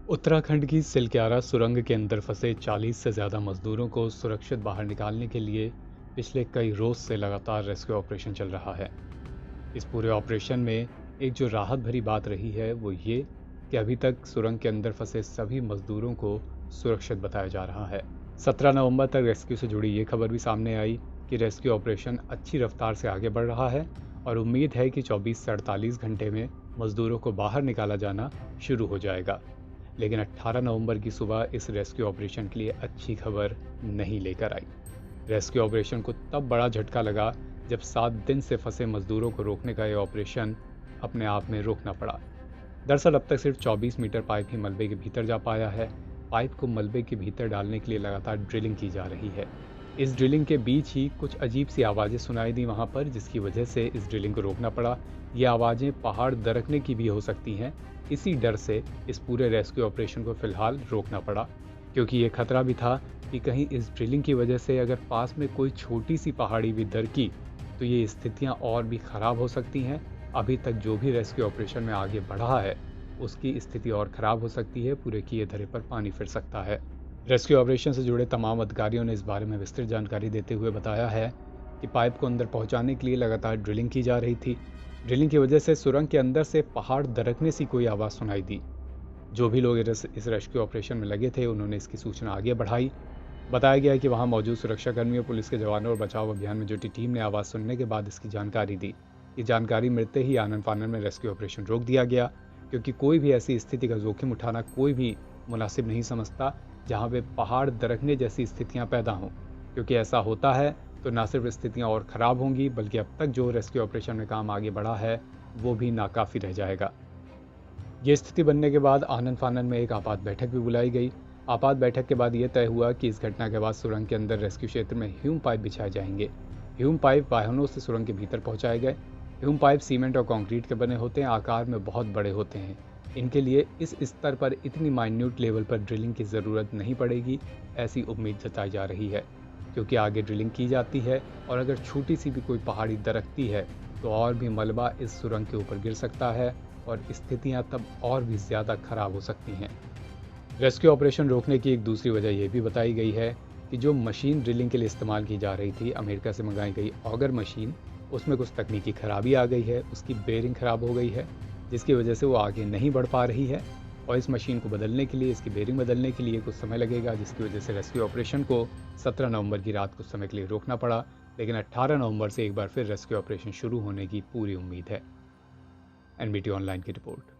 उत्तराखंड की सिलक्यारा सुरंग के अंदर फंसे 40 से ज़्यादा मजदूरों को सुरक्षित बाहर निकालने के लिए पिछले कई रोज़ से लगातार रेस्क्यू ऑपरेशन चल रहा है। इस पूरे ऑपरेशन में एक जो राहत भरी बात रही है वो ये कि अभी तक सुरंग के अंदर फंसे सभी मजदूरों को सुरक्षित बताया जा रहा है। 17 नवंबर तक रेस्क्यू से जुड़ी ये खबर भी सामने आई कि रेस्क्यू ऑपरेशन अच्छी रफ्तार से आगे बढ़ रहा है और उम्मीद है कि 24 से 48 घंटे में मजदूरों को बाहर निकाला जाना शुरू हो जाएगा। लेकिन 18 नवंबर की सुबह इस रेस्क्यू ऑपरेशन के लिए अच्छी खबर नहीं लेकर आई। रेस्क्यू ऑपरेशन को तब बड़ा झटका लगा जब 7 दिन से फंसे मजदूरों को रोकने का यह ऑपरेशन अपने आप में रोकना पड़ा। दरअसल अब तक सिर्फ 24 मीटर पाइप ही मलबे के भीतर जा पाया है। पाइप को मलबे के भीतर डालने के लिए लगातार ड्रिलिंग की जा रही है। इस ड्रिलिंग के बीच ही कुछ अजीब सी आवाज़ें सुनाई दी वहाँ पर, जिसकी वजह से इस ड्रिलिंग को रोकना पड़ा। ये आवाज़ें पहाड़ दरकने की भी हो सकती हैं। इसी डर से इस पूरे रेस्क्यू ऑपरेशन को फिलहाल रोकना पड़ा, क्योंकि ये खतरा भी था कि कहीं इस ड्रिलिंग की वजह से अगर पास में कोई छोटी सी पहाड़ी भी दरकी तो ये स्थितियां और भी ख़राब हो सकती हैं। अभी तक जो भी रेस्क्यू ऑपरेशन में आगे बढ़ा है उसकी स्थिति और ख़राब हो सकती है, पूरे किए धरे पर पानी फिर सकता है। रेस्क्यू ऑपरेशन से जुड़े तमाम अधिकारियों ने इस बारे में विस्तृत जानकारी देते हुए बताया है कि पाइप को अंदर पहुंचाने के लिए लगातार ड्रिलिंग की जा रही थी। ड्रिलिंग की वजह से सुरंग के अंदर से पहाड़ दरकने सी कोई आवाज़ सुनाई दी। जो भी लोग इस रेस्क्यू ऑपरेशन में लगे थे उन्होंने इसकी सूचना आगे बढ़ाई। बताया गया कि वहां मौजूद सुरक्षाकर्मियों, पुलिस के जवानों और बचाव अभियान में जुटी टीम ने आवाज़ सुनने के बाद इसकी जानकारी दी। ये जानकारी मिलते ही आनन फानन में रेस्क्यू ऑपरेशन रोक दिया गया, क्योंकि कोई भी ऐसी स्थिति का जोखिम उठाना कोई भी मुनासिब नहीं समझता जहाँ पे पहाड़ दरकने जैसी स्थितियाँ पैदा हों, क्योंकि ऐसा होता है तो ना सिर्फ स्थितियाँ और ख़राब होंगी बल्कि अब तक जो रेस्क्यू ऑपरेशन में काम आगे बढ़ा है वो भी नाकाफ़ी रह जाएगा। ये स्थिति बनने के बाद आनन फानन में एक आपात बैठक भी बुलाई गई। आपात बैठक के बाद ये तय हुआ कि इस घटना के बाद सुरंग के अंदर रेस्क्यू क्षेत्र में ह्यूम पाइप बिछाए जाएंगे। ह्यूम पाइप वाहनों से सुरंग के भीतर पहुंचाए गए। ह्यूम पाइप सीमेंट और कंक्रीट के बने होते हैं, आकार में बहुत बड़े होते हैं। इनके लिए इस स्तर पर इतनी माइन्यूट लेवल पर ड्रिलिंग की ज़रूरत नहीं पड़ेगी, ऐसी उम्मीद जताई जा रही है, क्योंकि आगे ड्रिलिंग की जाती है और अगर छोटी सी भी कोई पहाड़ी दरकती है तो और भी मलबा इस सुरंग के ऊपर गिर सकता है और स्थितियां तब और भी ज़्यादा खराब हो सकती हैं। रेस्क्यू ऑपरेशन रोकने की एक दूसरी वजह यह भी बताई गई है कि जो मशीन ड्रिलिंग के लिए इस्तेमाल की जा रही थी, अमेरिका से मंगाई गई ऑगर मशीन, उसमें कुछ तकनीकी खराबी आ गई है। उसकी बेरिंग खराब हो गई है, जिसकी वजह से वो आगे नहीं बढ़ पा रही है और इस मशीन को बदलने के लिए, इसकी बेरिंग बदलने के लिए कुछ समय लगेगा, जिसकी वजह से रेस्क्यू ऑपरेशन को 17 नवंबर की रात कुछ समय के लिए रोकना पड़ा। लेकिन 18 नवंबर से एक बार फिर रेस्क्यू ऑपरेशन शुरू होने की पूरी उम्मीद है। एनबीटी ऑनलाइन की रिपोर्ट।